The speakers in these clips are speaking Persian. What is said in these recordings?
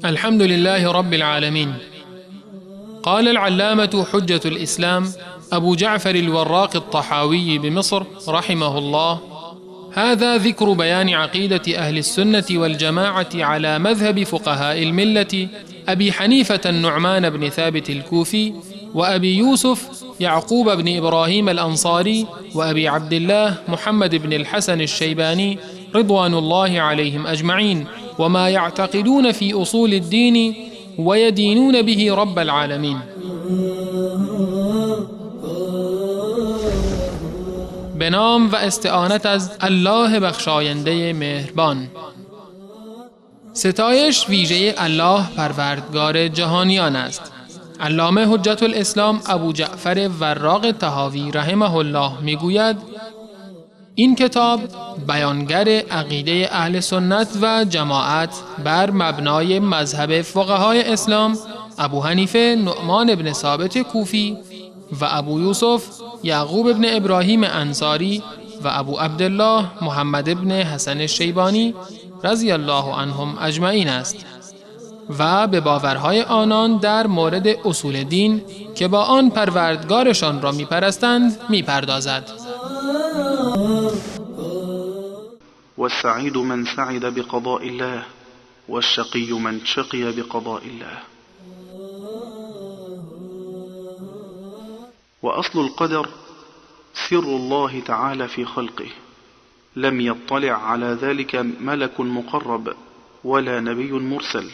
الحمد لله رب العالمين. قال العلامة حجة الإسلام أبو جعفر الوراق الطحاوي بمصر رحمه الله: هذا ذكر بيان عقيدة أهل السنة والجماعة على مذهب فقهاء الملة أبي حنيفة النعمان بن ثابت الكوفي، وأبي يوسف يعقوب بن إبراهيم الأنصاري، وأبي عبد الله محمد بن الحسن الشيباني رضوان الله عليهم أجمعين، وما يعتقدون في أصول الدين ويدينون به رب العالمين. به نام و استعانت از الله بخشاینده مهربان. ستایش ویژه الله پروردگار جهانیان است. علامه حجت الاسلام ابو جعفر وراق طحاوی رحمه الله میگوید: این کتاب بیانگر عقیده اهل سنت و جماعت بر مبنای مذهب فقهای اسلام ابو حنیفه نعمان بن ثابت کوفی و ابو یوسف یعقوب بن ابراهیم انصاری و ابو عبدالله محمد بن حسن الشیبانی رضی الله عنهم اجمعین است و به باورهای آنان در مورد اصول دین که با آن پروردگارشان را میپرستند میپردازد. والسعيد من سعد بقضاء الله والشقي من شقي بقضاء الله. وأصل القدر سر الله تعالى في خلقه، لم يطلع على ذلك ملك مقرب ولا نبي مرسل.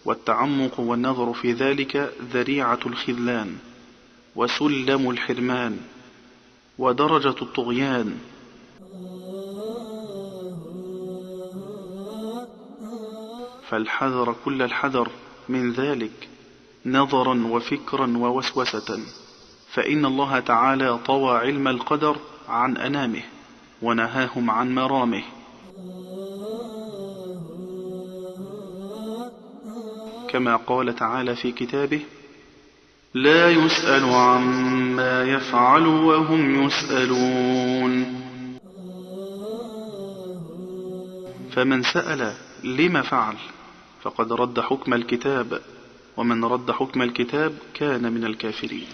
والتعمق والنظر في ذلك ذريعة الخذلان وسلم الحرمان ودرجة الطغيان. فالحذر كل الحذر من ذلك نظرا وفكرا ووسوسة، فإن الله تعالى طوى علم القدر عن أنامه ونهاهم عن مرامه. كما قال تعالى في كتابه: لا يسأل عما يفعل وهم يسألون. فمن سأل لما فعل فقد رد حكم الكتاب، ومن رد حكم الكتاب كان من الكافرين.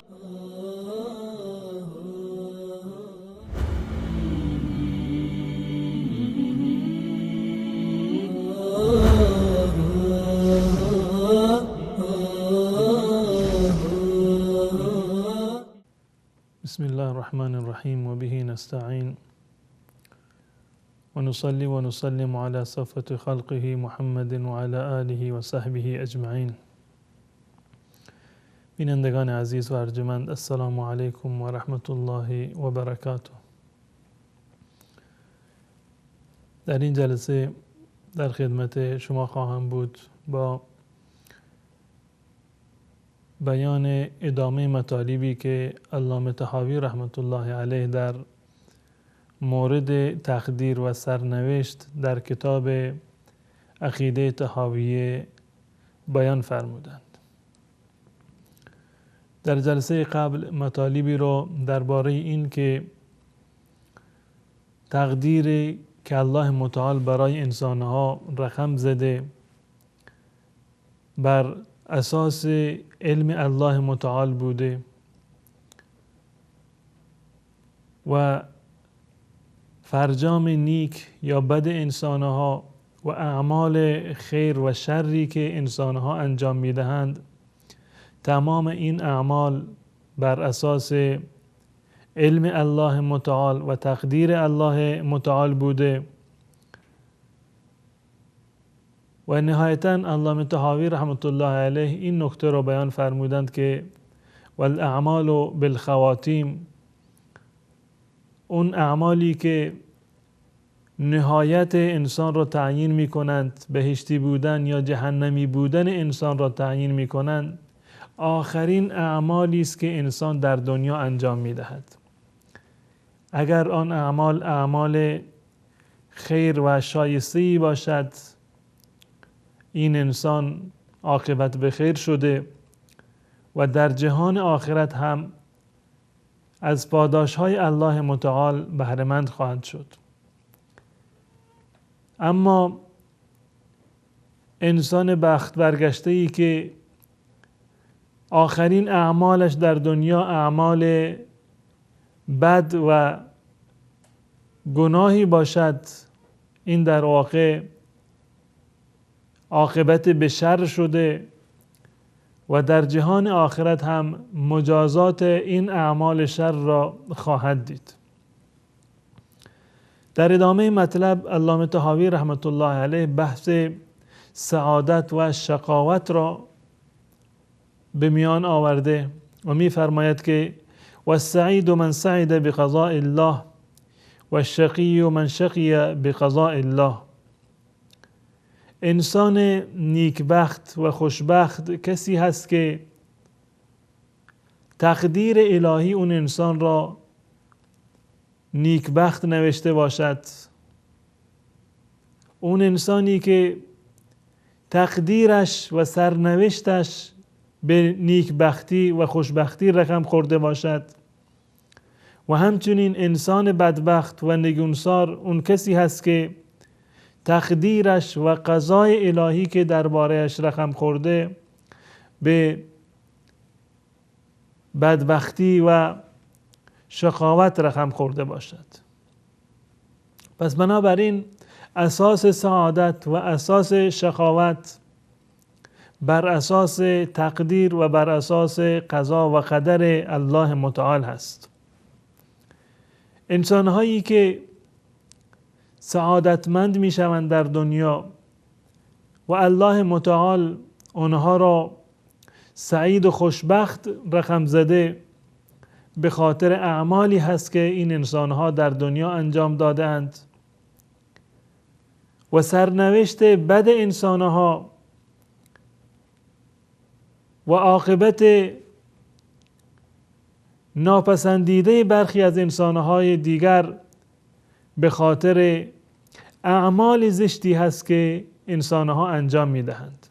بسم الله الرحمن الرحيم وبه نستعين ونصلي ونسلم على صفوة خلقه محمد وعلى آله وصحبه أجمعين. بینندگان عزیز و ارجمند، السلام علیکم و رحمت الله و برکاته. در این جلسه در خدمت شما خواهم بود با بیان ادامه مطالبی که علامه طحاوی رحمت الله علیه در مورد تقدیر و سرنوشت در کتاب عقیده طحاویه بیان فرمودند. در جلسه قبل مطالبی رو درباره این که تقدیری که الله متعال برای انسانها رقم زده بر اساس علم الله متعال بوده و فرجام نیک یا بد انسانها و اعمال خیر و شری که انسانها انجام میدهند، تمام این اعمال بر اساس علم الله متعال و تقدیر الله متعال بوده. و نهایتاً علامه طحاوی رحمت الله علیه این نکته را بیان فرمودند که والاعمال بالخواتیم، اون اعمالی که نهایت انسان را تعیین می کنند، بهشتی بودن یا جهنمی بودن انسان را تعیین می کنند، آخرین اعمالی است که انسان در دنیا انجام می دهد. اگر آن اعمال خیر و شایسته‌ای باشد، این انسان عاقبت به خیر شده و در جهان آخرت هم از پاداش‌های الله متعال بهره مند خواهد شد. اما انسان بخت برگشته‌ای که آخرین اعمالش در دنیا اعمال بد و گناهی باشد، این در واقع عاقبت به شر شده و در جهان آخرت هم مجازات این اعمال شر را خواهد دید. در ادامه مطلب علامه طحاوی رحمت الله علیه بحث سعادت و شقاوت را به میان آورده و می فرماید که والسعید من سعد بقضاء الله والشقی من شقی بقضاء الله. انسان نیکبخت و خوشبخت کسی هست که تقدیر الهی اون انسان را نیکبخت نوشته باشد. اون انسانی که تقدیرش و سرنوشتش به نیکبختی و خوشبختی رقم خورده باشد. و همچنین انسان بدبخت و نگونسار اون کسی هست که تقدیرش و قضای الهی که درباره‌اش رقم خورده به بدبختی و شقاوت رقم خورده باشد. پس بنابراین اساس سعادت و اساس شقاوت بر اساس تقدیر و بر اساس قضا و قدر الله متعال هست. انسان‌هایی که سعادتمند میشوند در دنیا و الله متعال آنها را سعید و خوشبخت رقم زده به خاطر اعمالی هست که این انسان‌ها در دنیا انجام دادند و سرنوشت بد انسان‌ها و عاقبت ناپسندیده برخی از انسان‌های دیگر به خاطر اعمال زشتی هست که انسان‌ها انجام می‌دهند.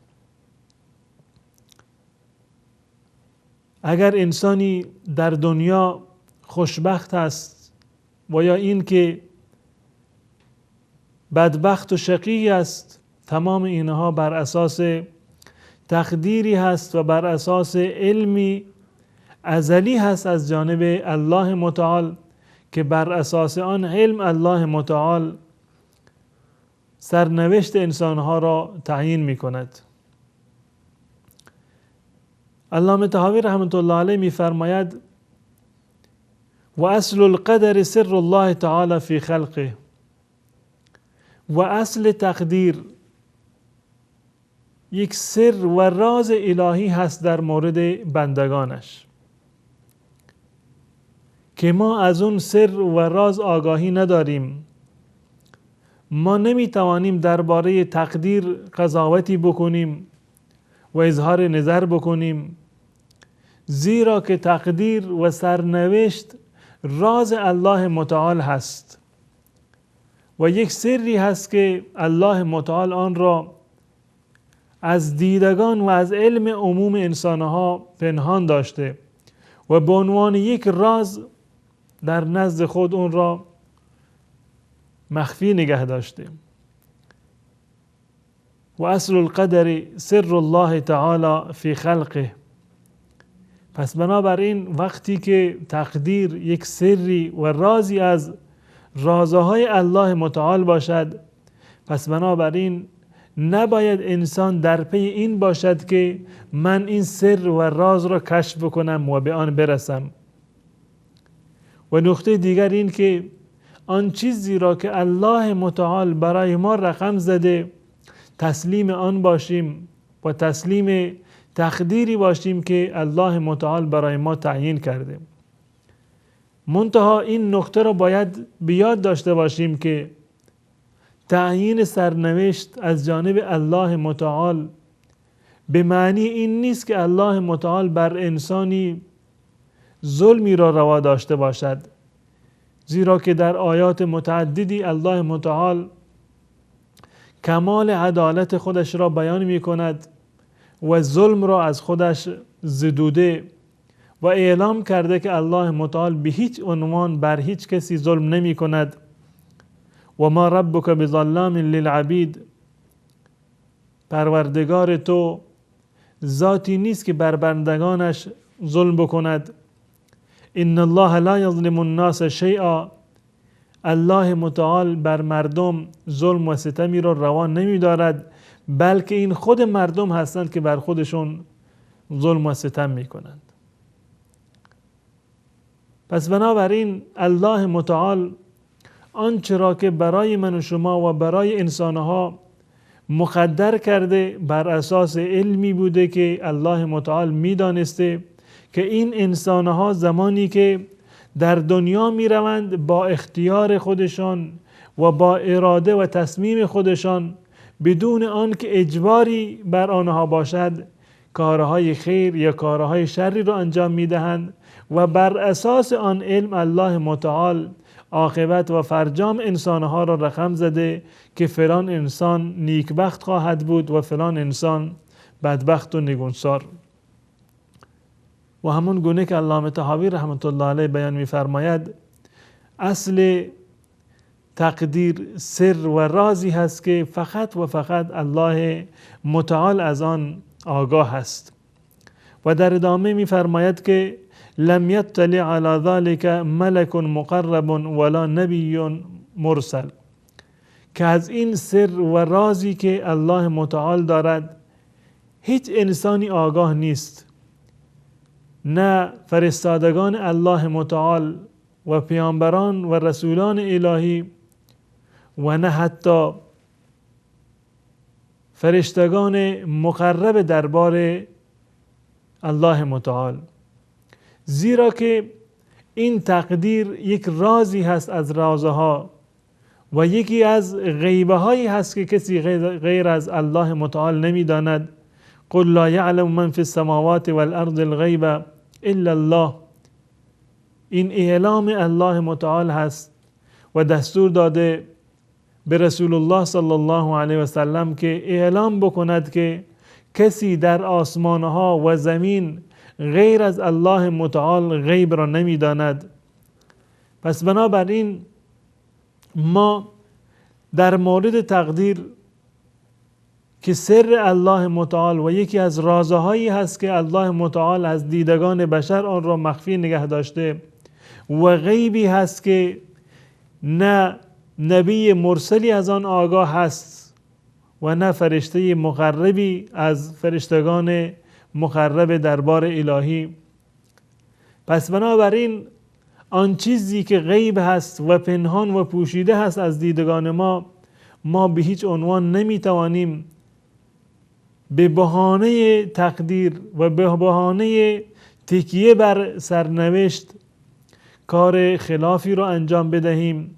اگر انسانی در دنیا خوشبخت است و یا این که بدبخت و شقی است، تمام اینها بر اساس تقدیری هست و بر اساس علمی ازلی هست از جانب الله متعال که بر اساس آن علم الله متعال سرنوشت انسانها را تعیین می کند. علامه طحاوی رحمت الله علیه می فرماید و اصل القدر سر الله تعالی فی خلقه. و اصل تقدیر یک سر و راز الهی هست در مورد بندگانش که ما از اون سر و راز آگاهی نداریم. ما نمیتوانیم درباره تقدیر قضاوتی بکنیم و اظهار نظر بکنیم، زیرا که تقدیر و سرنوشت راز الله متعال هست و یک سری هست که الله متعال آن را از دیدگان و از علم عموم انسانها پنهان داشته و به عنوان یک راز در نزد خود اون را مخفی نگه داشته. و اصل القدر سر الله تعالی فی خلقه. پس بنابراین وقتی که تقدیر یک سری و رازی از رازهای الله متعال باشد، پس بنابراین نباید انسان در پی این باشد که من این سر و راز را کشف بکنم و به آن برسم. و نکته دیگر این که آن چیزی را که الله متعال برای ما رقم زده تسلیم آن باشیم و تسلیم تقدیری باشیم که الله متعال برای ما تعیین کرده. منتها این نکته را باید بیاد داشته باشیم که تعیین سرنوشت از جانب الله متعال به معنی این نیست که الله متعال بر انسانی ظلمی را روا داشته باشد، زیرا که در آیات متعددی الله متعال کمال عدالت خودش را بیان می کند و ظلم را از خودش زدوده و اعلام کرده که الله متعال به هیچ عنوان بر هیچ کسی ظلم نمی کند و ما ربک بظلام للعبید، پروردگار تو ذاتی نیست که بر بندگانش ظلم بکند. ان الله لا یظلم الناس شیئا، الله متعال بر مردم ظلم و ستمی را روا نمی دارد، بلکه این خود مردم هستند که بر خودشون ظلم و ستم می کنند. پس بنابراین الله متعال آنچه را که برای من و شما و برای انسانها مقدر کرده بر اساس علمی بوده که الله متعال می دانسته که این انسانها زمانی که در دنیا می روند با اختیار خودشان و با اراده و تصمیم خودشان بدون آن که اجباری بر آنها باشد کارهای خیر یا کارهای شری را انجام می دهند و بر اساس آن علم الله متعال عاقبت و فرجام انسانها را رقم زده که فلان انسان نیکبخت خواهد بود و فلان انسان بدبخت و نگونسار. و همون گونه که علامه طحاوی رحمت الله علیه بیان می‌فرماید اصل تقدیر سر و رازی هست که فقط و فقط الله متعال از آن آگاه است. و در ادامه می‌فرماید که لم یطلع علی ذلک ملک مقرب ولا نبی مرسل، که از این سر و رازی که الله متعال دارد هیچ انسانی آگاه نیست، نه فرستادگان الله متعال و پیامبران و رسولان الهی و نه حتی فرشتگان مقرب دربار الله متعال، زیرا که این تقدیر یک رازی هست از رازها و یکی از غیبه هایی هست که کسی غیر از الله متعال نمی داند. قل لا یعلم من فی السماوات والارض الغیب الا الله، این اعلام الله متعال هست و دستور داده به رسول الله صلی الله علیه و سلم که اعلام بکند که کسی در آسمانها و زمین غیر از الله متعال غیب را نمی داند. پس بنابراین ما در مورد تقدیر که سر الله متعال و یکی از رازهایی هست که الله متعال از دیدگان بشر آن را مخفی نگه داشته و غیبی هست که نه نبی مرسلی از آن آگاه هست و نه فرشته مقربی از فرشتگان مقرب دربار الهی. پس بنابراین آن چیزی که غیب هست و پنهان و پوشیده هست از دیدگان ما به هیچ عنوان نمیتوانیم به بهانه تقدیر و به بهانه تکیه بر سرنوشت کار خلافی را انجام بدهیم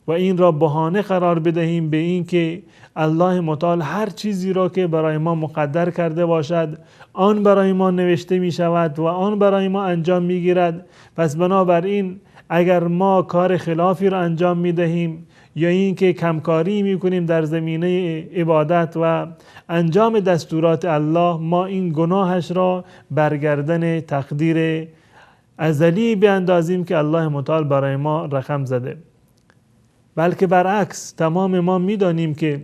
و این را بهانه قرار بدهیم به این که الله متعال هر چیزی را که برای ما مقدر کرده باشد آن برای ما نوشته می شود و آن برای ما انجام می گیرد. پس بنابراین اگر ما کار خلافی را انجام می دهیم یا این که کمکاری می کنیم در زمینه عبادت و انجام دستورات الله، ما این گناهش را برگردن تقدیر ازلی بیاندازیم که الله متعال برای ما رقم زده. بلکه برعکس تمام ما می دانیم که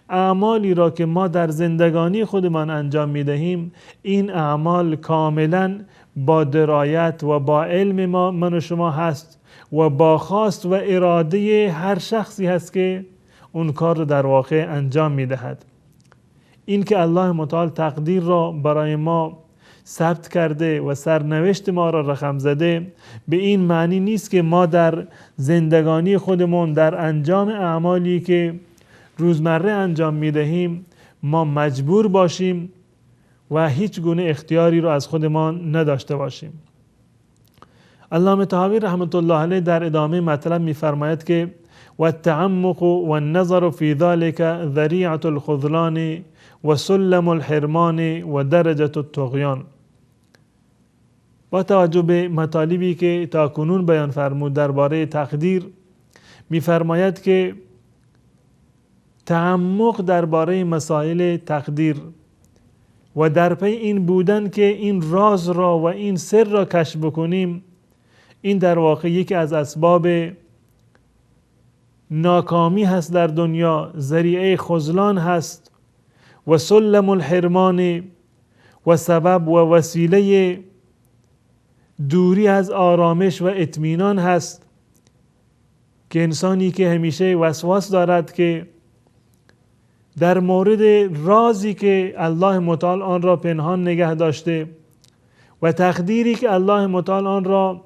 اعمالی را که ما در زندگانی خودمان انجام می دهیم این اعمال کاملا با درایت و با علم من و شما هست و با خواست و اراده هر شخصی هست که اون کار رو در واقع انجام می دهد. این که الله متعال تقدیر را برای ما ثبت کرده و سرنوشت ما را رقم زده به این معنی نیست که ما در زندگانی خودمون در انجام اعمالی که روزمره انجام می دهیم ما مجبور باشیم و هیچ گونه اختیاری را از خودمان نداشته باشیم. علامه طحاوی رحمت الله علیه در ادامه مطلب می فرماید که والتعمق والنظر في ذلك ذریعة الخذلان و سلم الحرمان و درجة الطغیان. با توجه به مطالبی که تاکنون بیان فرمود درباره تقدیر می فرماید که تعمق درباره مسائل تقدیر و در پی این بودن که این راز را و این سر را کشف بکنیم این در واقع یکی از اسباب ناکامی هست در دنیا، ذریعه خذلان هست و سلم الحرمان و سبب و وسیله دوری از آرامش و اطمینان هست، که انسانی که همیشه وسواس دارد که در مورد رازی که الله متعال آن را پنهان نگه داشته و تقدیری که الله متعال آن را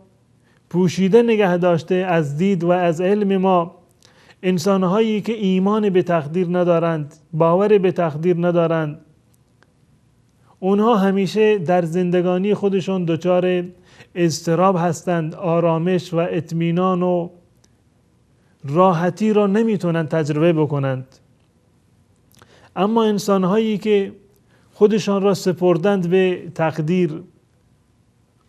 پوشیده نگه داشته از دید و از علم ما، انسانهایی که ایمان به تقدیر ندارند، باور به تقدیر ندارند، اونها همیشه در زندگانی خودشون دچار اضطراب هستند، آرامش و اطمینان و راحتی را نمیتونن تجربه بکنند. اما انسانهایی که خودشان را سپردند به تقدیر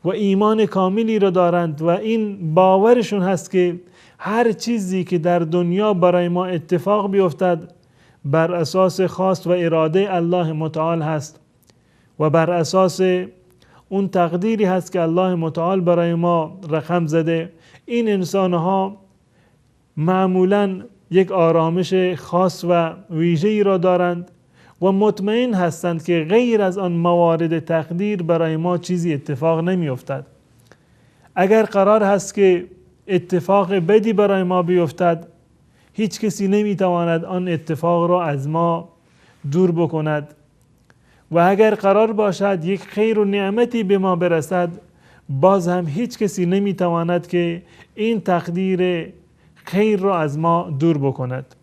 و ایمان کاملی را دارند و این باورشون هست که هر چیزی که در دنیا برای ما اتفاق بیفتد بر اساس خواست و اراده الله متعال هست و بر اساس اون تقدیری هست که الله متعال برای ما رقم زده، این انسانها معمولاً یک آرامش خاص و ویژه‌ای را دارند و مطمئن هستند که غیر از آن موارد تقدیر برای ما چیزی اتفاق نمی افتد. اگر قرار هست که اتفاق بدی برای ما بیفتد، هیچ کسی نمی تواند آن اتفاق را از ما دور بکند و اگر قرار باشد یک خیر و نعمتی به ما برسد، باز هم هیچ کسی نمی تواند که این تقدیر خیر را از ما دور بکند.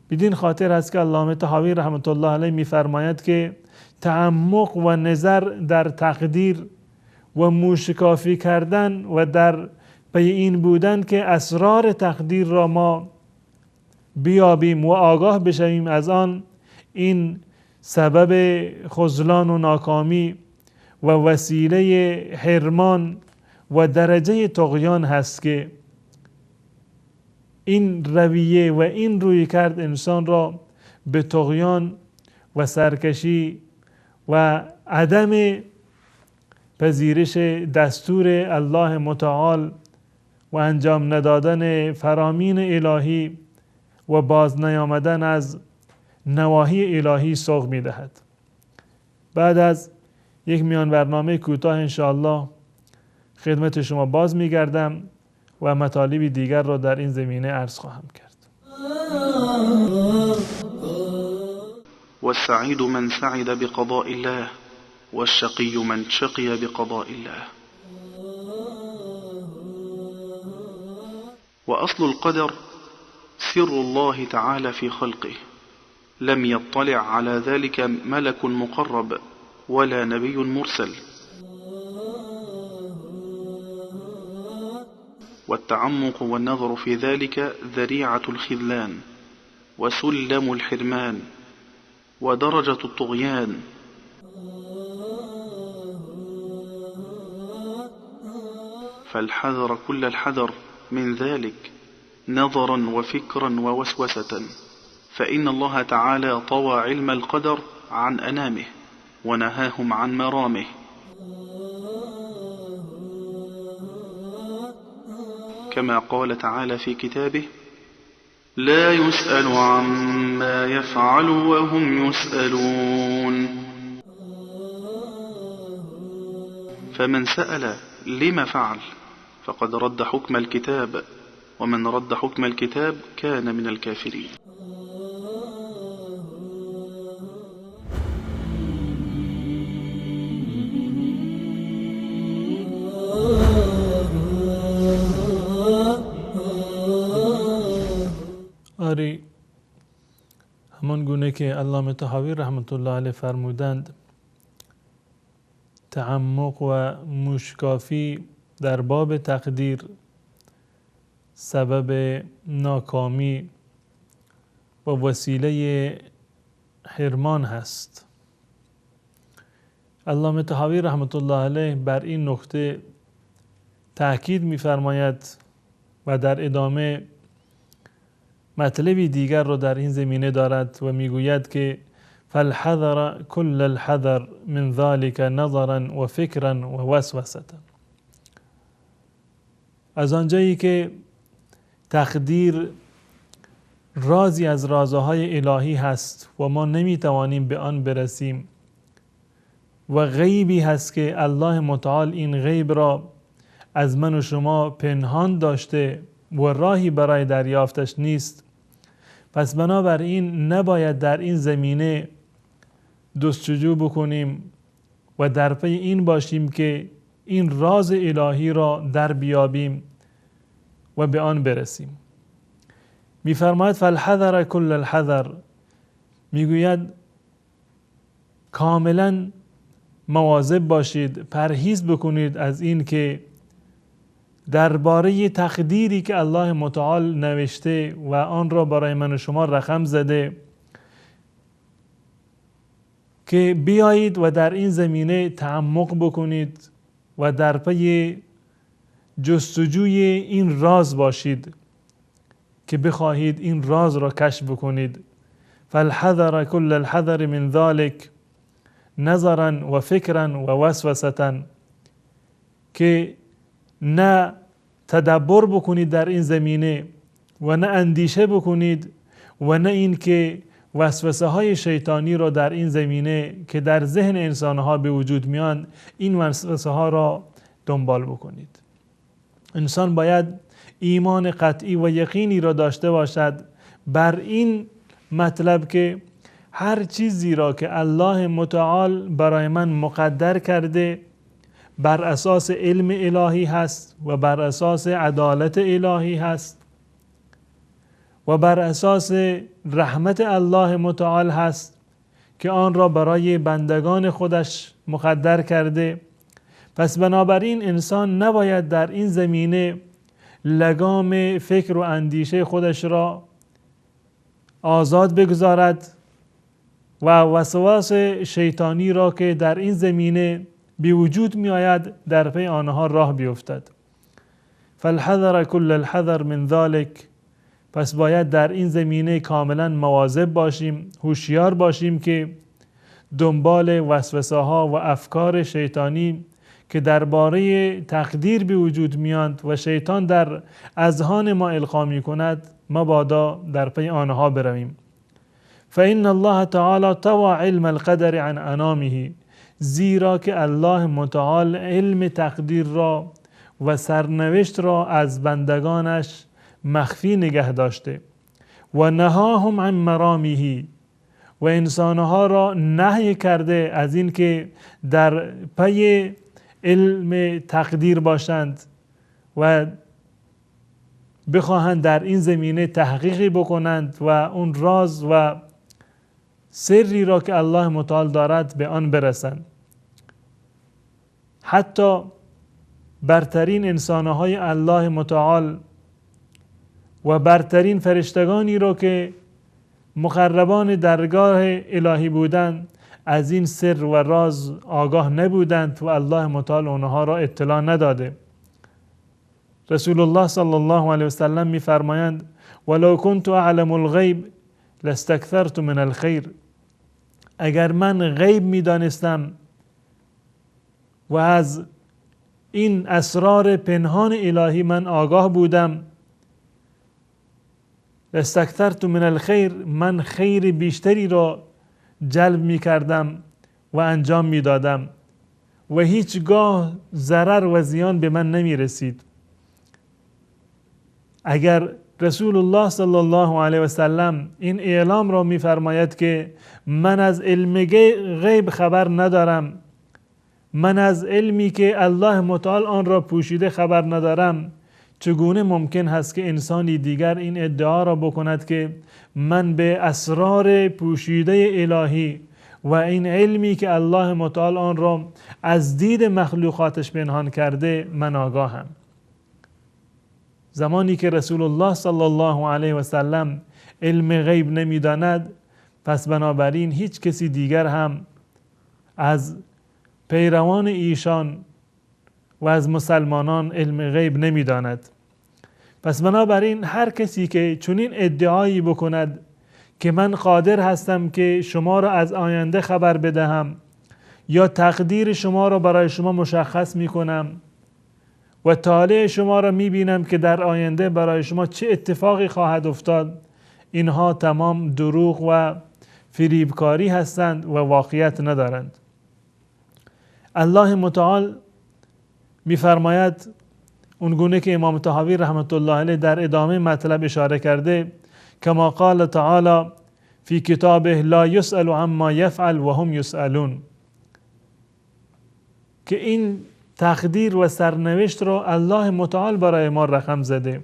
بدین خاطر هست که علامه طحاوی رحمت الله علیه می‌فرماید که تعمق و نظر در تقدیر و موشکافی کردن و در پی این بودن که اسرار تقدیر را ما بیابیم و آگاه بشویم از آن، این سبب خذلان و ناکامی و وسیله حرمان و درجه طغیان هست که این رویه و این روی کرد انسان را به طغیان و سرکشی و عدم پذیرش دستور الله متعال و انجام ندادن فرامین الهی و باز نیامدن از نواهی الهی سوق می دهد. بعد از یک میان برنامه کوتاه انشاءالله خدمت شما باز می گردم و مطالبی دیگر را در این زمینه عرض خواهم کرد. والسعيد من سعد بقضاء الله والشقي من شقي بقضاء الله. وأصل القدر سر الله تعالى في خلقه، لم يطلع على ذلك ملك مقرب ولا نبي مرسل. والتعمق والنظر في ذلك ذريعة الخذلان وسلم الحرمان ودرجة الطغيان. فالحذر كل الحذر من ذلك نظرا وفكرا ووسوسة، فإن الله تعالى طوى علم القدر عن أنامه ونهاهم عن مرامه. كما قال تعالى في كتابه: لا يسأل عما يفعل وهم يسألون. فمن سأل لما فعل فقد رد حكم الكتاب، ومن رد حكم الكتاب كان من الكافرين. آری، همان گونه که علامه طحاوی رحمت الله علیه فرمودند، تعمق و موشکافی در باب تقدیر سبب ناکامی و وسیله حرمان هست. علامه طحاوی رحمت الله علیه بر این نکته تأکید می‌فرماید و در ادامه مطلبی دیگر رو در این زمینه دارد و میگوید که فالحذر كل الحذر من ذلك نظرا و فکرا و وسوسة. از آنجایی که تقدیر رازی از رازهای الهی هست و ما نمیتوانیم به آن برسیم و غیبی هست که الله متعال این غیب را از من و شما پنهان داشته و راهی برای دریافتش نیست. پس بنابراین نباید در این زمینه جستجو بکنیم و در پی این باشیم که این راز الهی را در بیابیم و به آن برسیم. می‌فرماید فالحذر کل الحذر، میگوید کاملا مواظب باشید، پرهیز بکنید از این که درباره تقدیری که الله متعال نوشته و آن را برای من و شما رقم زده که بیایید و در این زمینه تعمق بکنید و در پی جستجوی این راز باشید که بخواهید این راز را کشف بکنید. فالحذر کل الحذر من ذلك نظرا و فکرا و وسوسه، که نه تدبر بکنید در این زمینه و نه اندیشه بکنید و نه این که وسوسه های شیطانی را در این زمینه که در ذهن انسان ها به وجود میان این وسوسه ها را دنبال بکنید. انسان باید ایمان قطعی و یقینی را داشته باشد بر این مطلب که هر چیزی را که الله متعال برای من مقدر کرده بر اساس علم الهی هست و بر اساس عدالت الهی هست و بر اساس رحمت الله متعال هست که آن را برای بندگان خودش مقدر کرده. پس بنابراین انسان نباید در این زمینه لگام فکر و اندیشه خودش را آزاد بگذارد و وسواس شیطانی را که در این زمینه به وجود می آید در پی آنها راه بیفتد. فالحذر کل الحذر من ذلك، پس باید در این زمینه کاملا مواظب باشیم، هوشیار باشیم که دنبال وسوسه ها و افکار شیطانی که درباره تقدیر به وجود میاند و شیطان در اذهان ما القا می کند مبادا در پی آنها برویم. فإن الله تعالی طوى علم القدر عن انامه، زیرا که الله متعال علم تقدیر را و سرنوشت را از بندگانش مخفی نگه داشته و نهاهم عن مرامه، و انسانها را نهی کرده از این که در پی علم تقدیر باشند و بخواهند در این زمینه تحقیقی بکنند و اون راز و سری را که الله متعال دارد به آن برسند. حتی برترین انسانهای الله متعال و برترین فرشتگانی را که مقربان درگاه الهی بودند از این سر و راز آگاه نبودند و الله متعال اونها را اطلاع نداده. رسول الله صلی الله علیه وسلم می فرمایند ولو كنت اعلم الغیب لاستكثرت من الخیر، اگر من غیب می دانستم و از این اسرار پنهان الهی من آگاه بودم، لاستكثرت من الخیر، من خیر بیشتری را جلب می کردم و انجام می دادم و هیچگاه ضرر و زیان به من نمی رسید. اگر رسول الله صلی الله علیه و سلم این اعلام را می فرماید که من از علم غیب خبر ندارم، من از علمی که الله متعال آن را پوشیده خبر ندارم، چگونه ممکن هست که انسانی دیگر این ادعا را بکند که من به اسرار پوشیده الهی و این علمی که الله متعال آن را از دید مخلوقاتش پنهان کرده من آگاهم؟ زمانی که رسول الله صلی الله علیه و سلم علم غیب نمیداند، پس بنابراین هیچ کسی دیگر هم از پیروان ایشان و از مسلمانان علم غیب نمیداند. پس بنابراین هر کسی که چنین ادعایی بکند که من قادر هستم که شما را از آینده خبر بدهم یا تقدیر شما را برای شما مشخص می کنم و طالع شما را میبینم که در آینده برای شما چه اتفاقی خواهد افتاد. اینها تمام دروغ و فریبکاری هستند و واقعیت ندارند. الله متعال میفرماید اونگونه که امام طحاوی رحمت الله علیه در ادامه مطلب اشاره کرده، کما قال تعالی فی کتابه لا یسأل عما یفعل و هم یسألون، که این تقدیر و سرنوشت را الله متعال برای ما رقم زده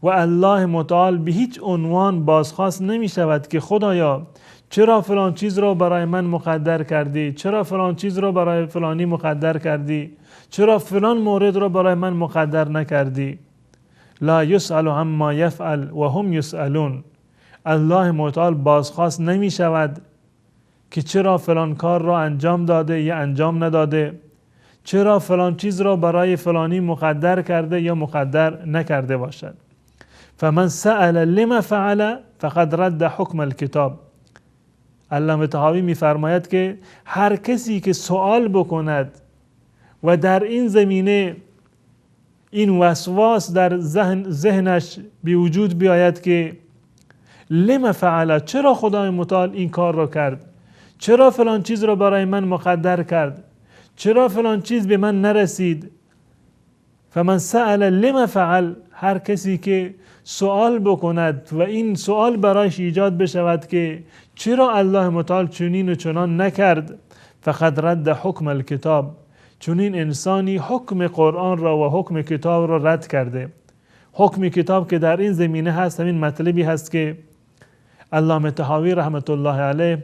و الله متعال به هیچ عنوان بازخواست نمی شود که خدایا چرا فلان چیز را برای من مقدر کردی، چرا فلان چیز را برای فلانی مقدر کردی، چرا فلان مورد را برای من مقدر نکردی. لا یسأل عما یفعل و هم یسألون. الله متعال بازخواست نمی شود که چرا فلان کار را انجام داده یا انجام نداده، چرا فلان چیز را برای فلانی مقدر کرده یا مقدر نکرده باشد. فمن سأل لما فعل فقد رد حکم الکتاب. علامه طحاوی میفرماید که هر کسی که سوال بکند و در این زمینه این وسواس در ذهنش به وجود بیاید که لما فعل، چرا خدای متعال این کار را کرد، چرا فلان چیز را برای من مقدر کرد، چرا فلان چیز به من نرسید. فمن سأل لما فعل، هر کسی که سوال بکند و این سوال برایش ایجاد بشود که چرا الله متعال چنین و چنان نکرد، فقد رد حکم الکتاب، چنین انسانی حکم قرآن را و حکم کتاب را رد کرده. حکم کتاب که در این زمینه هست همین مطلبی هست که علامه طحاوی رحمت الله علیه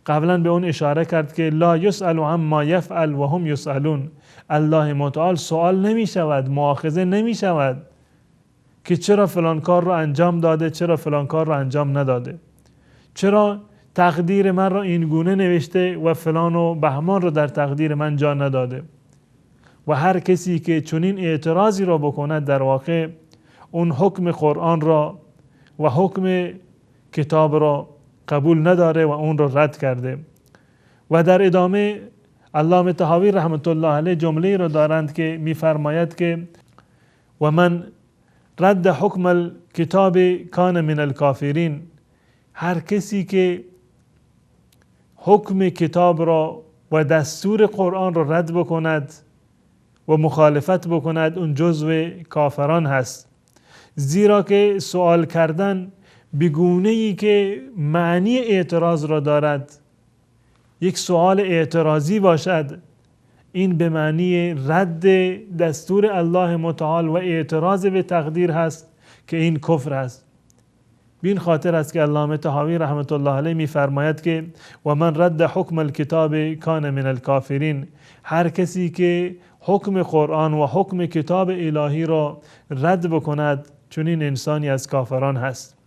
قبلا به اون اشاره کرد که لا یسأل عما یفعل و هم یسألون. الله متعال سوال نمی شود، مؤاخذه نمی شود که چرا فلان کار را انجام داده، چرا فلان کار را انجام نداده، چرا تقدیر من را این گونه نوشته و فلان و بهمان را در تقدیر من جا نداده. و هر کسی که چنین اعتراضی را بکند در واقع اون حکم قرآن را و حکم کتاب را قبول نداره و اون را رد کرده. و در ادامه علامه طحاوی رحمت الله علیه جمله را دارند که میفرماید که و من رد حکم الکتاب کان من الکافرین. هر کسی که حکم کتاب را و دستور قرآن را رد بکند و مخالفت بکند اون جزو کافران هست. زیرا که سوال کردن بگونه‌ای که معنی اعتراض را دارد، یک سوال اعتراضی باشد، این به معنی رد دستور الله متعال و اعتراض به تقدیر هست که این کفر است. بین خاطر است که علامه طحاوی رحمت الله علیه میفرماید که و من رد حکم الکتاب کان من الکافرین. هر کسی که حکم قرآن و حکم کتاب الهی را رد بکند چنین انسانی از کافران هست.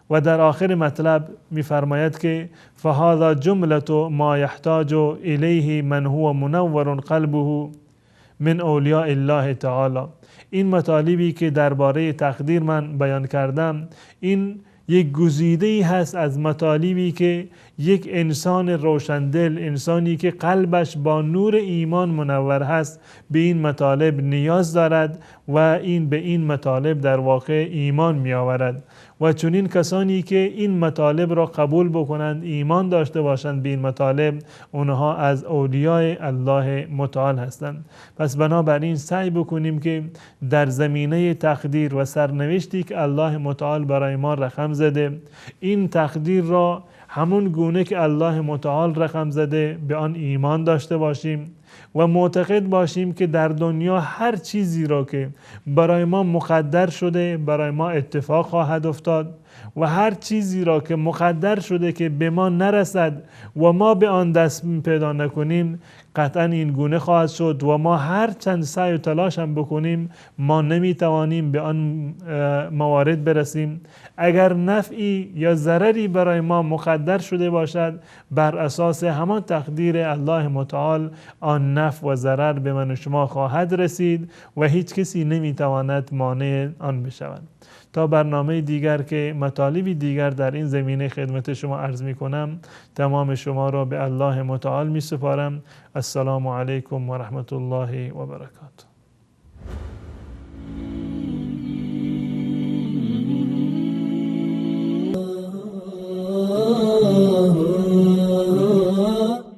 و در آخر مطلب میفرماید که فهذا جملة ما يحتاج الیه من هو منور قلبه من اولیاء الله تعالی. این مطالبی که درباره تقدیر من بیان کردم این یک گزیده‌ای هست از مطالبی که یک انسان روشندل، انسانی که قلبش با نور ایمان منور هست، به این مطالب نیاز دارد و این به این مطالب در واقع ایمان می آورد. و چنین کسانی که این مطالب را قبول بکنند، ایمان داشته باشند به این مطالب، اونها از اولیاء الله متعال هستند. پس بنابراین سعی بکنیم که در زمینه تقدیر و سرنوشتی که الله متعال برای ما رقم زده، این تقدیر را همون گونه که الله متعال رقم زده به آن ایمان داشته باشیم و معتقد باشیم که در دنیا هر چیزی را که برای ما مقدر شده برای ما اتفاق خواهد افتاد و هر چیزی را که مقدر شده که به ما نرسد و ما به آن دست پیدا نکنیم قطعا این گونه خواهد شد و ما هر چند سعی و تلاش هم بکنیم ما نمیتوانیم به آن موارد برسیم. اگر نفعی یا ضرری برای ما مقدر شده باشد بر اساس همان تقدیر الله متعال آن نفع و ضرر به من و شما خواهد رسید و هیچ کسی نمیتواند مانع آن بشود. تا برنامه دیگر که مطالبی دیگر در این زمینه خدمت شما عرض می کنم، تمام شما را به الله متعال می سپارم. السلام علیکم و رحمت الله و برکاته.